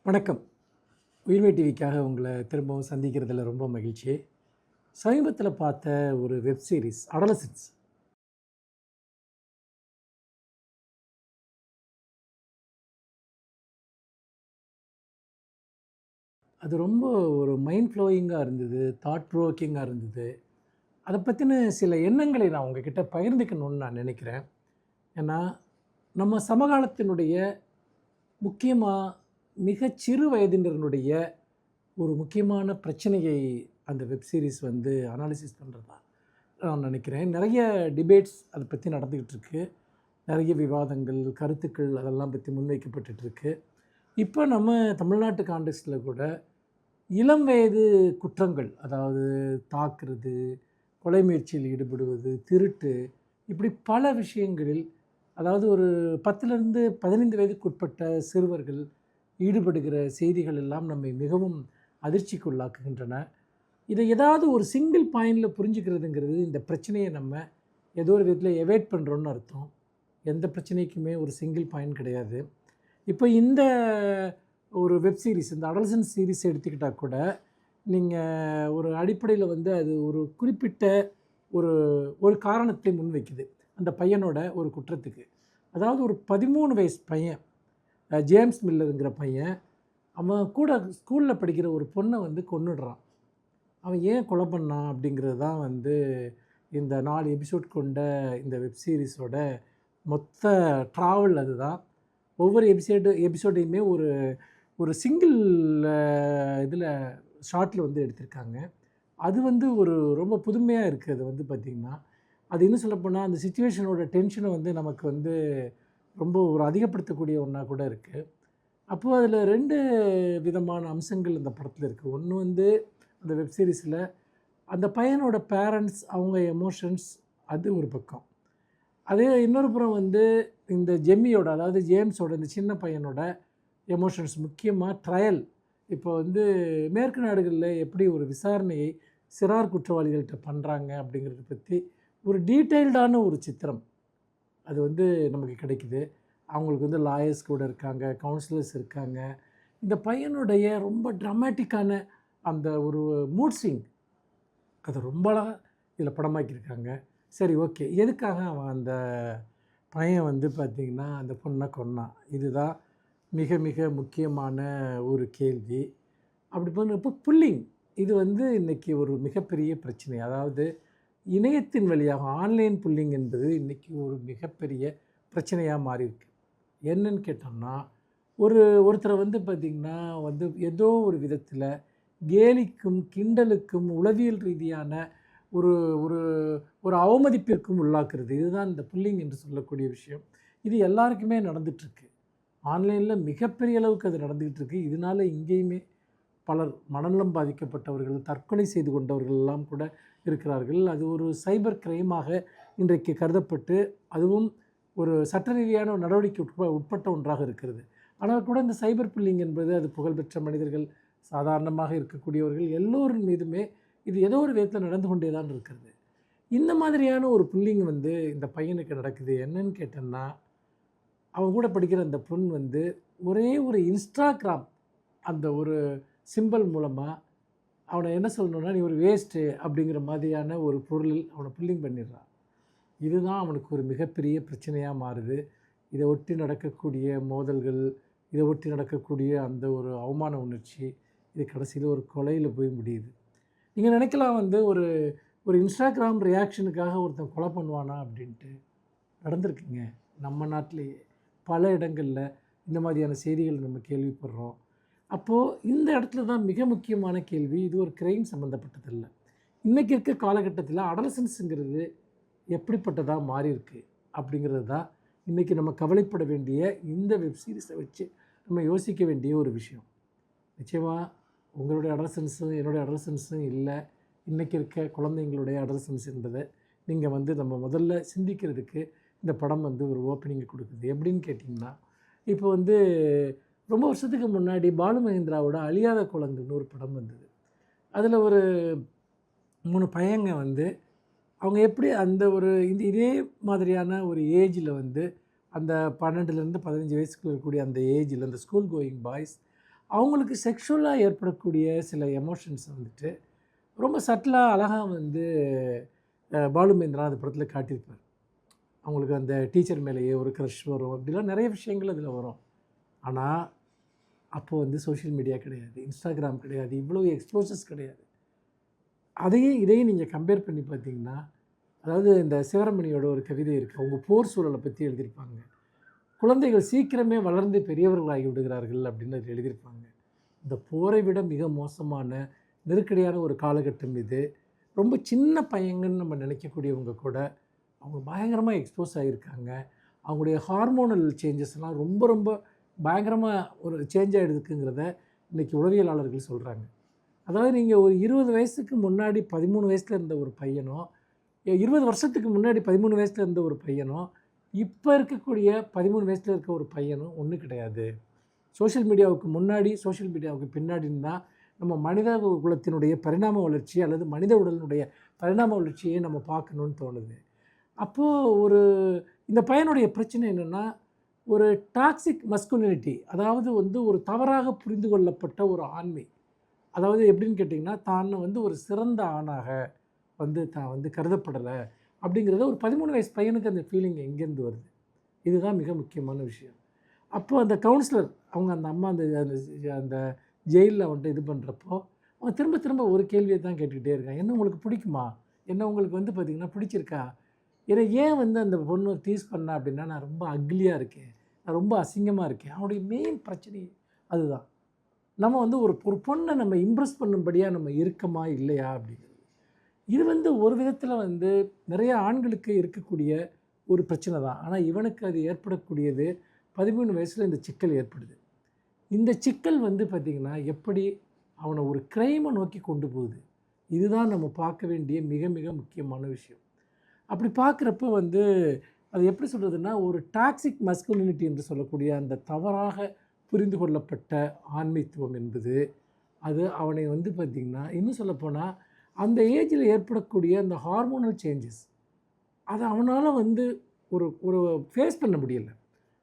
வணக்கம். உயிர்மை டிவிக்காக உங்கள திரும்பவும் சந்திக்கிறதுல ரொம்ப மகிழ்ச்சி. சமீபத்தில பார்த்த ஒரு வெப் சீரிஸ் அடாலசன்ஸ். அது ரொம்ப ஒரு மைண்ட் ப்ளோயிங்கா இருந்தது. தாட் ப்ரோவோக்கிங்கா இருந்தது. அத பத்தின சில எண்ணங்களை நான் உங்ககிட்ட பகிர்ந்துக்கணும்னு நான் நினைக்கிறேன். ஏன்னா, நம்ம சமகாலத்தினுடைய முக்கியமா மிகச் சிறு வயதினருடைய ஒரு முக்கியமான பிரச்சனையை அந்த வெப் சீரிஸ் வந்து அனாலிசிஸ் பண்றதா நான் நினைக்கிறேன். நெறைய டிபேட்ஸ் அத பத்தி நடந்துகிட்டு இருக்கு. நெறைய விவாதங்கள், கருத்துக்கள் அதெல்லாம் பத்தி முன்வைக்கப்பட்டுட்டு இருக்கு. இப்ப நம்ம தமிழ்நாட்டு கான்டெக்ஸ்ட்ல கூட இளம் வயது குற்றங்கள், அதாவது தாக்குறது, கொலை முயற்சியில் ஈடுபடுவது, திருட்டு, இப்படி பல விஷயங்களில் அதாவது ஒரு 10லிருந்து 15 வயதுக்குட்பட்ட சிறுவர்கள் ஈடுபடுகிற செய்திகள் எல்லாம் நம்மை மிகவும் அதிர்ச்சிக்கு உள்ளாக்குகின்றன. இதை ஏதாவது ஒரு சிங்கிள் பாயிண்ட்ல புரிஞ்சுக்கிறதுங்கிறது, இந்த பிரச்சனையை நம்ம ஏதோ ஒரு விதத்தில எவாய்ட் பண்ணுறோம்னு அர்த்தம். எந்த பிரச்சனைக்குமே ஒரு சிங்கிள் பாயிண்ட் கிடையாது. இப்போ இந்த ஒரு வெப் சீரிஸ், இந்த அடல்சன்ட் சீரிஸ் எடுத்துக்கிட்டா கூட, நீங்க ஒரு அடிப்படையில வந்து அது ஒரு குறிப்பிட்ட ஒரு ஒரு காரணத்தை முன்வைக்குது. அந்த பையனோட ஒரு குற்றத்துக்கு. அதாவது ஒரு 13 வயசு பையன், ஜேம்ஸ் மில்லருங்கிற பையன், அவன் கூட ஸ்கூல்ல படிக்கிற ஒரு பொண்ண வந்து கொன்னுடுறான். அவன் ஏன் கொலை பண்ணான் அப்படிங்கிறது தான் வந்து இந்த 4 எபிசோட் கொண்ட இந்த வெப் சீரிஸோட மொத்த ட்ராவல் அதுதான். ஒவ்வொரு எபிசோடையுமே ஒரு ஒரு சிங்கிள் இதில ஷார்ட்ல வந்து எடுத்திருக்காங்க. அது வந்து ஒரு ரொம்ப புதுமையா இருக்கு. அது வந்து பார்த்தீங்கன்னா, அது இன்னும் சொல்லப்போனா அந்த சிச்சுவேஷனோட டென்ஷன வந்து நமக்கு வந்து ரொம்ப ஒரு அதிகப்படுத்தக்கூடிய ஒண்ணா கூட இருக்கு. அப்போ அதில 2 விதமான அம்சங்கள் இந்த படத்தில இருக்கு. ஒண்ணு வந்து அந்த வெப் சீரிஸ்ல அந்த பையனோட பேரண்ட்ஸ், அவங்க எமோஷன்ஸ், அது ஒரு பக்கம். அதே இன்னொரு புறம் வந்து இந்த ஜெம்மியோட, அதாவது ஜேம்ஸோட, இந்த சின்ன பையனோட எமோஷன்ஸ், முக்கியமா ட்ரையல். இப்போ வந்து மேற்கு நாடுகள்ல எப்படி ஒரு விசாரணையை சிறார் குற்றவாளிகள்ட்ட பண்றாங்க அப்படிங்கிறத பத்தி ஒரு டீட்டெயில்டான ஒரு சித்திரம் அது வந்து நமக்கு கிடைக்குது. அவங்களுக்கு வந்து லாயர்ஸ் கூட இருக்காங்க, கவுன்சிலர்ஸ் இருக்காங்க. இந்த பையனுடைய ரொம்ப ட்ராமேட்டிக்கான அந்த ஒரு மூட் ஸ்விங், அத ரொம்ப அழகா இதில படமாக்கியிருக்காங்க. சரி, ஓகே. எதுக்காக அவன் அந்த பையன் வந்து பார்த்தீங்கன்னா, அந்த பொண்ண கொன்னான்? இதுதான் மிக மிக முக்கியமான ஒரு கேள்வி. அப்படி பண்ணப்போ புல்லிங், இது வந்து இன்னைக்கு ஒரு மிகப்பெரிய பிரச்சனை. அதாவது இணையத்தின் வழியாக ஆன்லைன் புல்லிங் என்பது இன்னைக்கு ஒரு மிகப்பெரிய பிரச்சனையா மாறியிருக்கு. என்னன்னு கேட்டோம்னா, ஒருத்தர வந்து பார்த்தீங்கன்னா வந்து ஏதோ ஒரு விதத்தில கேலிக்கும், கிண்டலுக்கும், உளவியல் ரீதியான ஒரு ஒரு ஒரு அவமதிப்பிற்கும் உள்ளாக்குறது. இதுதான் இந்த புல்லிங் என்று சொல்லக்கூடிய விஷயம். இது எல்லாருக்குமே நடந்துட்டுருக்கு. ஆன்லைன்ல மிகப்பெரிய அளவுக்கு அது நடந்துகிட்டு இருக்கு. இதனால இங்கேயுமே பலர் மனநலம் பாதிக்கப்பட்டவர்கள், தற்கொலை செய்து கொண்டவர்கள் எல்லாம் கூட இருக்கிறார்கள். அது ஒரு சைபர் கிரைமாக இன்றைக்கு கருதப்பட்டு, அதுவும் ஒரு சட்ட ரீதியான ஒரு நடவடிக்கைக்கு உட்பட்ட ஒன்றாக இருக்கிறது. ஆனால் கூட இந்த சைபர் புல்லிங் என்பது, அது புகழ்பெற்ற மனிதர்கள், சாதாரணமாக இருக்கக்கூடியவர்கள் எல்லோரின் மீதுமே இது ஏதோ ஒரு விதத்தில நடந்து கொண்டே தான் இருக்கிறது. இந்த மாதிரியான ஒரு புல்லிங் வந்து இந்த பையனுக்கு நடக்குது. என்னன்னு கேட்டேன்னா, அவன் கூட படிக்கிற அந்த பொண் வந்து ஒரே ஒரு இன்ஸ்டாகிராம் அந்த ஒரு சிம்பல் மூலமா அவன என்ன சொல்லணும்னா, "நீ ஒரு வேஸ்ட்டு" அப்படிங்கிற மாதிரியான ஒரு பொருளில் அவன புல்லிங் பண்ணிடுறா. இதுதான் அவனுக்கு ஒரு மிகப்பெரிய பிரச்சனையா மாறுது. இத ஒட்டி நடக்கக்கூடிய மோதல்கள், இத ஒட்டி நடக்கக்கூடிய அந்த ஒரு அவமான உணர்ச்சி, இது கடைசியில ஒரு கொலையில போய் முடியுது. நீங்க நினைக்கலாம் வந்து ஒரு ஒரு இன்ஸ்டாகிராம் ரியாக்ஷனுக்காக ஒருத்தன் கொலை பண்ணுவானா அப்படின்ட்டு. நடந்திருக்குங்க. நம்ம நாட்டிலேயே பல இடங்கள்ல இந்த மாதிரியான செய்திகள் நம்ம கேள்விப்படுறோம். அப்போ இந்த இடத்துல தான் மிக முக்கியமான கேள்வி. இது ஒரு கிரைம் சம்மந்தப்பட்டதல்ல. இன்னைக்கு இருக்க காலகட்டத்தில அடாலசன்ஸ்ங்கிறது எப்படிப்பட்டதா மாறியிருக்கு அப்படிங்கிறது தான் இன்னைக்கு நம்ம கவலைப்பட வேண்டிய, இந்த வெப் சீரிஸ வச்சு நம்ம யோசிக்க வேண்டிய ஒரு விஷயம். நிச்சயமா உங்களுடைய அடாலசன்ஸும் என்னுடைய அடாலசன்ஸும் இல்ல. இன்னைக்கு இருக்க குழந்தைங்களுடைய அடாலசன்ஸ் என்பத நீங்க வந்து நம்ம முதல்ல சிந்திக்கிறதுக்கு இந்த படம் வந்து ஒரு ஓப்பனிங் குடுக்குது. எப்படின்னு கேட்டிங்கன்னா, இப்போ வந்து ரொம்ப வருஷத்துக்கு முன்னாடி பாலு மகேந்திராவோட அழியாத குலங்கள்னு ஒரு படம் வந்தது. அதில ஒரு 3 பையங்க வந்து அவங்க எப்படி அந்த ஒரு இதே மாதிரியான ஒரு ஏஜ்ல வந்து அந்த 12லேருந்து 15 வயசுக்குள்ள இருக்கக்கூடிய அந்த ஏஜ்ல அந்த ஸ்கூல் கோயிங் பாய்ஸ், அவங்களுக்கு செக்ஷுவலாக ஏற்படக்கூடிய சில எமோஷன்ஸ் வந்துட்டு ரொம்ப சட்டிலாக அழகாக வந்து பாலுமேந்திரா அந்த படத்தில் காட்டியிருப்பார். அவங்களுக்கு அந்த டீச்சர் மேலேயே ஒரு க்ரஷ் வரும், அப்படிலாம் நிறைய விஷயங்கள் அதில் வரும். ஆனால் அப்போது வந்து சோஷியல் மீடியா கிடையாது, இன்ஸ்டாகிராம் கிடையாது, இவ்வளோ எக்ஸ்போசஸ் கிடையாது. இதையும் நீங்கள் கம்பேர் பண்ணி பார்த்தீங்கன்னா, அதாவது இந்த சிவரமணியோட ஒரு கவிதை இருக்குது, அவங்க போர் சூழலை பற்றி எழுதியிருப்பாங்க. குழந்தைகள் சீக்கிரமே வளர்ந்து பெரியவர்களாகி விடுகிறார்கள் அப்படின்னு அது எழுதியிருப்பாங்க. இந்த போரை விட மிக மோசமான நெருக்கடியான ஒரு காலகட்டம் இது. ரொம்ப சின்ன பையங்கன்னு நம்ம நினைக்கக்கூடியவங்க கூட அவங்க பயங்கரமாக எக்ஸ்போஸ் ஆகியிருக்காங்க. அவங்களுடைய ஹார்மோனல் சேஞ்சஸ்லாம் ரொம்ப ரொம்ப பயங்கரமாக ஒரு சேஞ்ச் ஆகிடுதுக்குங்கிறத இன்றைக்கி உளவியலாளர்கள் சொல்கிறாங்க. அதாவது நீங்கள் ஒரு 20 வயசுக்கு முன்னாடி 13 வயசில் இருந்த ஒரு பையனோ, 20 வருஷத்துக்கு முன்னாடி 13 வயசில் இருந்த ஒரு பையனோ, இப்போ இருக்கக்கூடிய 13 வயசில் இருக்க ஒரு பையனும் ஒன்றும் கிடையாது. சோஷியல் மீடியாவுக்கு முன்னாடி, சோஷியல் மீடியாவுக்கு பின்னாடின்னு தான் நம்ம மனித குலத்தினுடைய பரிணாம வளர்ச்சி அல்லது மனித உடலினுடைய பரிணாம வளர்ச்சியை நம்ம பார்க்கணுன்னு தோணுது. அப்போது இந்த பையனுடைய பிரச்சனை என்னென்னா, ஒரு டாக்ஸிக் மஸ்குலினிட்டி, அதாவது வந்து ஒரு தவறாக புரிந்து கொள்ளப்பட்ட ஒரு ஆண்மை. அதாவது எப்படின்னு கேட்டிங்கன்னா, தான் வந்து ஒரு சிறந்த ஆணாக தான் வந்து கருதப்படலை அப்படிங்கிறத ஒரு 13 வயசு பையனுக்கு அந்த ஃபீலிங் எங்கேருந்து வருது? இதுதான் மிக முக்கியமான விஷயம். அப்போது அந்த கவுன்சிலர் அவங்க அந்த அம்மா அந்த அந்த ஜெயிலில் வந்துட்டு இது பண்ணுறப்போ, அவங்க திரும்ப திரும்ப ஒரு கேள்வியை தான் கேட்டுக்கிட்டே இருக்காங்க. என்ன உங்களுக்கு பிடிக்குமா? என்ன உங்களுக்கு வந்து பார்த்திங்கன்னா பிடிச்சிருக்கா? ஏன்னா ஏன் வந்து அந்த பொண்ணு டீஸ் பண்ணா அப்படின்னா, நான் ரொம்ப அக்லியாக இருக்கேன், நான் ரொம்ப அசிங்கமாக இருக்கேன். அவனுடைய மெயின் பிரச்சனை அதுதான். நம்ம வந்து ஒரு பொண்ணை நம்ம இம்ப்ரெஸ் பண்ணும்படியாக நம்ம இருக்கமா இல்லையா அப்படிங்கிறது. இது வந்து ஒரு விதத்தில் வந்து நிறைய ஆண்களுக்கு இருக்கக்கூடிய ஒரு பிரச்சனை தான். ஆனால் இவனுக்கு அது ஏற்படக்கூடியது 13 வயசில் இந்த சிக்கல் ஏற்படுது. இந்த சிக்கல் வந்து பார்த்திங்கன்னா எப்படி அவனை ஒரு க்ரைமை நோக்கி கொண்டு போகுது. இதுதான் நம்ம பார்க்க வேண்டிய மிக மிக முக்கியமான விஷயம். அப்படி பார்க்குறப்ப வந்து அது எப்படி சொல்கிறதுன்னா, ஒரு டாக்ஸிக் மஸ்குலினிட்டி என்று சொல்லக்கூடிய அந்த தவறாக புரிந்து கொள்ளப்பட்ட ஆண்மைத்துவம் என்பது அது அவனை வந்து பார்த்திங்கன்னா, இன்னும் சொல்லப்போனால் அந்த ஏஜில் ஏற்படக்கூடிய அந்த ஹார்மோனல் சேஞ்சஸ் அதை அவனால் வந்து ஒரு ஒரு ஃபேஸ் பண்ண முடியலை.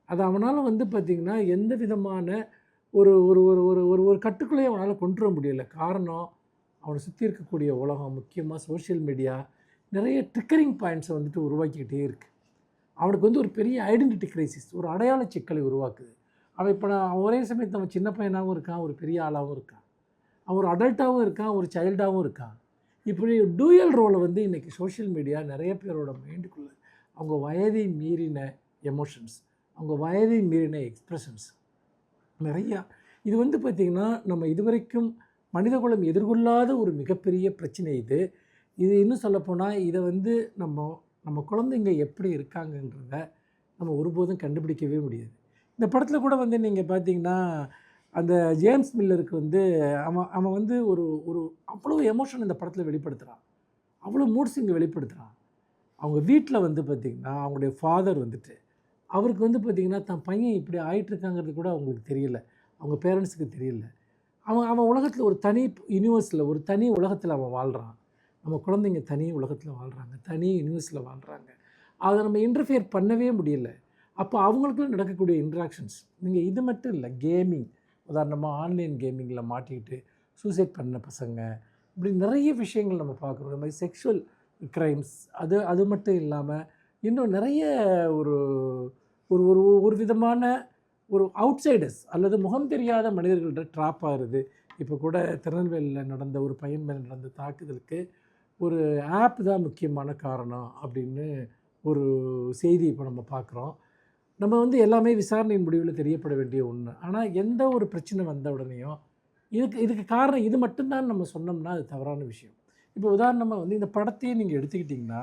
அது அவனால் வந்து பார்த்திங்கன்னா எந்த விதமான ஒரு ஒரு ஒரு ஒரு ஒரு ஒரு கட்டுக்குள்ளேயே அவனால் கொண்டு வர முடியலை. காரணம், அவனை சுற்றி இருக்கக்கூடிய உலகம், முக்கியமாக சோஷியல் மீடியா நிறைய ட்ரிக்கரிங் பாயிண்ட்ஸை வந்துட்டு உருவாக்கிக்கிட்டே இருக்குது. அவனுக்கு வந்து ஒரு பெரிய ஐடென்டிட்டி கிரைசிஸ், ஒரு அடையாள சிக்கலை உருவாக்குது. அவன் இப்போ அவன் ஒரே சமயத்தில் அவன் சின்ன பையனாகவும் இருக்கான், ஒரு பெரிய ஆளாகவும் இருக்கான், அவன் ஒரு அடல்ட்டாகவும் இருக்கான், ஒரு சைல்டாகவும் இருக்கான். இப்படி டூயல் ரோலை வந்து இன்றைக்கி சோஷியல் மீடியா நிறைய பேரோட மைண்டுக்குள்ளே அவங்க வயதை மீறின எமோஷன்ஸ், அவங்க வயதை மீறின எக்ஸ்ப்ரெஷன்ஸ் நிறையா. இது வந்து பார்த்திங்கன்னா நம்ம இதுவரைக்கும் மனிதகுலம் எதிர்கொள்ளாத ஒரு மிகப்பெரிய பிரச்சனை இது. இது இன்னும் சொல்லப்போனால் இதை வந்து நம்ம குழந்தைங்க எப்படி இருக்காங்கன்றத நம்ம ஒருபோதும் கண்டுபிடிக்கவே முடியாது. இந்த படத்தில் கூட வந்து நீங்கள் பார்த்தீங்கன்னா, அந்த ஜேம்ஸ் மில்லருக்கு வந்து அவன் வந்து ஒரு ஒரு அவ்வளோ எமோஷன் இந்த படத்தில் வெளிப்படுத்துகிறான், அவ்வளோ மூட்ஸ் இங்கே வெளிப்படுத்துகிறான். அவங்க வீட்டில் வந்து பார்த்திங்கன்னா அவங்களுடைய ஃபாதர் வந்துட்டு அவருக்கு வந்து பார்த்திங்கன்னா தன் பையன் இப்படி ஆகிட்டுருக்காங்கிறது கூட அவங்களுக்கு தெரியல, அவங்க பேரண்ட்ஸுக்கு தெரியல. அவன் உலகத்தில் ஒரு தனி யூனிவர்ஸில், ஒரு தனி உலகத்தில் அவன் வாழ்கிறான். நம்ம குழந்தைங்க தனி உலகத்தில் வாழ்கிறாங்க, தனி யூனிவர்ஸில் வாழ்கிறாங்க. அதை நம்ம இன்டர்ஃபியர் பண்ணவே முடியல. அப்போ அவங்களுக்குள்ள நடக்கக்கூடிய இன்ட்ராக்ஷன்ஸ், நீங்கள் இது மட்டும் இல்லை, கேமிங், உதாரணமாக ஆன்லைன் கேமிங்கில் மாட்டிக்கிட்டு சூசைட் பண்ண பசங்க, இப்படி நிறைய விஷயங்கள் நம்ம பார்க்குறோம். இந்த மாதிரி செக்ஷுவல் க்ரைம்ஸ், அது மட்டும் இல்லாமல் இன்னும் நிறைய ஒரு ஒரு ஒரு ஒரு விதமான ஒரு அவுட்சைடர்ஸ் அல்லது முகம் தெரியாத மனிதர்கள்ட்ட ட்ராப் ஆகுது. இப்போ கூட திருநெல்வேலியில் நடந்த ஒரு பையன் மேலே நடந்த தாக்குதலுக்கு ஒரு ஆப் தான் முக்கியமான காரணம் அப்படின்னு ஒரு செய்தி இப்போ நம்ம பார்க்குறோம். நம்ம வந்து எல்லாமே விசாரணையின் முடிவில் தெரியப்பட வேண்டிய ஒன்று. ஆனால் எந்த ஒரு பிரச்சனை வந்த உடனேயும் இதுக்கு காரணம் இது மட்டும்தான் நம்ம சொன்னோம்னா அது தவறான விஷயம். இப்போ உதாரணமாக வந்து இந்த படத்தையே நீங்கள் எடுத்துக்கிட்டிங்கன்னா,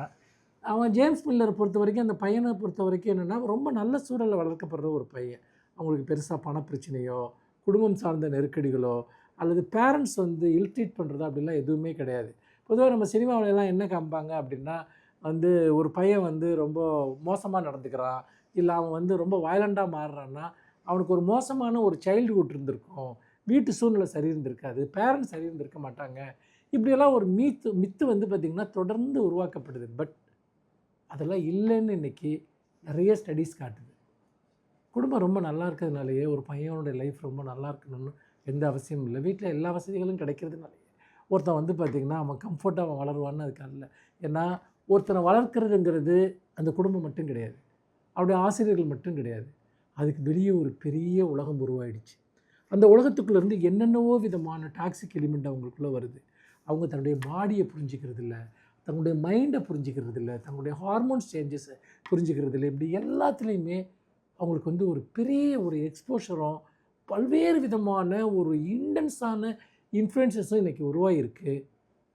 அவன் ஜேம்ஸ் மில்லரை பொறுத்த வரைக்கும், அந்த பையனை பொறுத்த வரைக்கும் என்னென்னா, ரொம்ப நல்ல சூழலில் வளர்க்கப்படுற ஒரு பையன். அவங்களுக்கு பெருசாக பணப்பிரச்சனையோ, குடும்பம் சார்ந்த நெருக்கடிகளோ, அல்லது பேரண்ட்ஸ் வந்து இல்ட்ரீட் பண்ணுறதோ அப்படிலாம் எதுவுமே கிடையாது. பொதுவாக நம்ம சினிமாவிலலாம் என்ன காமிப்பாங்க அப்படின்னா, வந்து ஒரு பையன் வந்து ரொம்ப மோசமாக நடந்துக்கிறான், இல்லை அவன் வந்து ரொம்ப வயலண்ட்டாக மாறுறான்னா, அவனுக்கு ஒரு மோசமான ஒரு சைல்டுஹுட் இருந்திருக்கும், வீட்டு சூழ்நிலை சரி இருந்திருக்காது, பேரண்ட்ஸ் சரி இருந்திருக்க மாட்டாங்க. இப்படியெல்லாம் ஒரு மித்து வந்து பார்த்திங்கன்னா தொடர்ந்து உருவாக்கப்படுது. பட் அதெல்லாம் இல்லைன்னு இன்றைக்கி நிறைய ஸ்டடீஸ் காட்டுது. குடும்பம் ரொம்ப நல்லா இருக்கிறதுனாலேயே ஒரு பையனோட லைஃப் ரொம்ப நல்லா இருக்கணும்னு எந்த அவசியமும் இல்லை. வீட்டில் எல்லா வசதிகளும் கிடைக்கிறதுனால ஒருத்தன் வந்து பார்த்திங்கன்னா அவன் கம்ஃபர்ட்டாக அவன் வளருவான்னு அதுக்கு அல்ல. ஏன்னா ஒருத்தனை வளர்க்குறதுங்கிறது அந்த குடும்பம் மட்டும் கிடையாது, அவருடைய ஆசிரியர்கள் மட்டும் கிடையாது. அதுக்கு வெளியே ஒரு பெரிய உலகம் உருவாயிடுச்சு. அந்த உலகத்துக்குள்ளேருந்து என்னென்னவோ விதமான டாக்ஸிக் எலிமெண்ட் அவங்களுக்குள்ளே வருது. அவங்க தன்னுடைய பாடியை புரிஞ்சிக்கிறது இல்லை, தங்களுடைய மைண்டை புரிஞ்சிக்கிறது இல்லை, தங்களுடைய ஹார்மோன்ஸ் சேஞ்சஸை புரிஞ்சிக்கிறது இல்லை. இப்படி எல்லாத்துலேயுமே அவங்களுக்கு வந்து ஒரு பெரிய ஒரு எக்ஸ்போஷரும் பல்வேறு விதமான ஒரு இன்டென்ஸான இன்ஃப்ளூயன்சஸும் இன்றைக்கி உருவாகிருக்கு.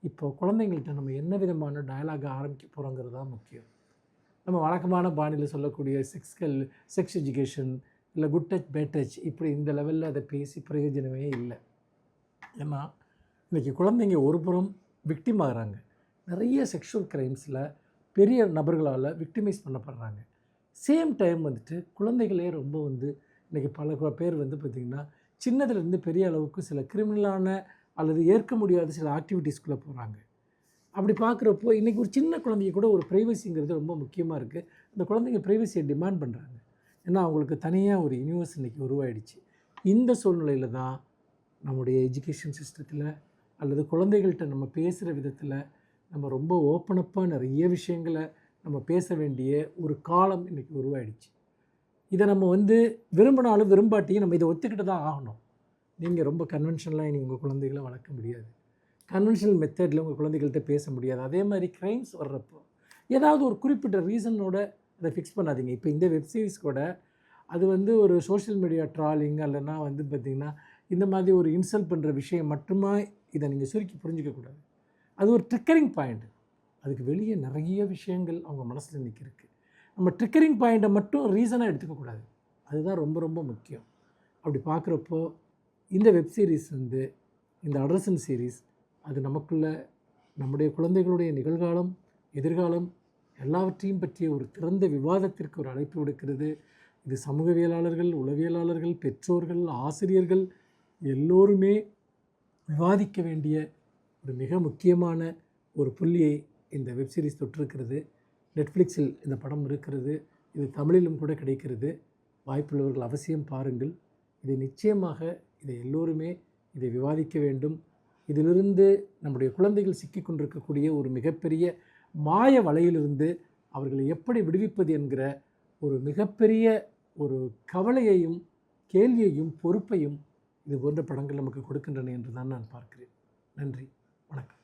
இப்போ குழந்தைங்கள்ட்ட நம்ம என்ன விதமான டயலாக ஆரம்பிக்க போகிறோங்கிறது தான் முக்கியம். நம்ம வழக்கமான பாணியில் சொல்லக்கூடிய செக்ஸ் எஜுகேஷன் இல்லை குட் டச் பேட் டச் இப்படி இந்த லெவலில் அதை பேசி பிரயோஜனமே இல்லை. ஏன்னா இன்றைக்கி குழந்தைங்க ஒரு புறம் விக்டிம் ஆகிறாங்க, நிறைய செக்ஷுவல் க்ரைம்ஸில் பெரிய நபர்களால் விக்டிமைஸ் பண்ணப்படுறாங்க. சேம் டைம் வந்துட்டு குழந்தைகளே ரொம்ப வந்து இன்றைக்கி பல பேர் வந்து பார்த்திங்கன்னா சின்னதுலேருந்து பெரிய அளவுக்கு சில கிரிமினலான அல்லது ஏற்க முடியாத சில ஆக்டிவிட்டீஸ்குள்ளே போகிறாங்க. அப்படி பார்க்குறப்போ இன்றைக்கி ஒரு சின்ன குழந்தைங்க கூட ஒரு ப்ரைவசிங்கிறது ரொம்ப முக்கியமாக இருக்குது. அந்த குழந்தைங்க ப்ரைவசியை டிமாண்ட் பண்ணுறாங்க. ஏன்னா அவங்களுக்கு தனியாக ஒரு யூனிவர்ஸ் இன்றைக்கி உருவாயிடுச்சு. இந்த சூழ்நிலையில் தான் நம்முடைய எஜுகேஷன் சிஸ்டத்தில் அல்லது குழந்தைகள்கிட்ட நம்ம பேசுகிற விதத்தில் நம்ம ரொம்ப ஓப்பனப்பாக நிறைய விஷயங்களை நம்ம பேச வேண்டிய ஒரு காலம் இன்றைக்கி உருவாயிடுச்சு. இதை நம்ம வந்து விரும்பினாலும் விரும்பாட்டியும் நம்ம இதை ஒத்துக்கிட்டு தான் ஆகணும். நீங்கள் ரொம்ப கன்வென்ஷனலாக இனி உங்கள் குழந்தைகளை வளர்க்க முடியாது, கன்வென்ஷனல் மெத்தடில் உங்கள் குழந்தைகள்கிட்ட பேச முடியாது. அதே மாதிரி க்ரைம்ஸ் வர்றப்போ ஏதாவது ஒரு குறிப்பிட்ட ரீசனோட அதை ஃபிக்ஸ் பண்ணாதீங்க. இப்போ இந்த வெப்சீரிஸ் கூட அது வந்து ஒரு சோஷியல் மீடியா ட்ராலிங் அல்லைன்னா வந்து பார்த்திங்கன்னா இந்த மாதிரி ஒரு இன்சல்ட் பண்ணுற விஷயம் மட்டுமா இதை நீங்கள் சுருக்கி புரிஞ்சிக்கக்கூடாது. அது ஒரு ட்ரிக்கரிங் பாயிண்ட். அதுக்கு வெளியே நிறைய விஷயங்கள் அவங்க மனசில் நிற்கிருக்கு. நம்ம ட்ரிக்கரிங் பாயிண்ட்டை மட்டும் ரீசனாக எடுத்துக்கக்கூடாது. அதுதான் ரொம்ப ரொம்ப முக்கியம். அப்படி பார்க்குறப்போ இந்த வெப்சீரிஸ் வந்து இந்த அடல்சன் சீரீஸ் அது நமக்குள்ள நம்முடைய குழந்தைகளுடைய நிகழ்காலம் எதிர்காலம் எல்லாவற்றையும் பற்றிய ஒரு திறந்த விவாதத்திற்கு ஒரு அழைப்பு விடுக்கிறது. இது சமூகவியலாளர்கள், உளவியலாளர்கள், பெற்றோர்கள், ஆசிரியர்கள் எல்லோருமே விவாதிக்க வேண்டிய ஒரு மிக முக்கியமான ஒரு புள்ளியை இந்த வெப்சீரிஸ் தொட்டிருக்கிறது. நெட்ஃப்ளிக்ஸில் இந்த படம் இருக்கிறது. இது தமிழிலும் கூட கிடைக்கிறது. வாய்ப்புள்ளவர்கள் அவசியம் பாருங்கள். இதை நிச்சயமாக இதை எல்லோருமே இதை விவாதிக்க வேண்டும். இதிலிருந்து நம்முடைய குழந்தைகள் சிக்கிக் கொண்டிருக்கக்கூடிய ஒரு மிகப்பெரிய மாய வலையிலிருந்து அவர்களை எப்படி விடுவிப்பது என்கிற ஒரு மிகப்பெரிய ஒரு கவலையையும் கேள்வியையும் பொறுப்பையும் இது போன்ற படங்கள் நமக்கு கொடுக்கின்றன என்று தான் நான் பார்க்கிறேன். நன்றி, வணக்கம்.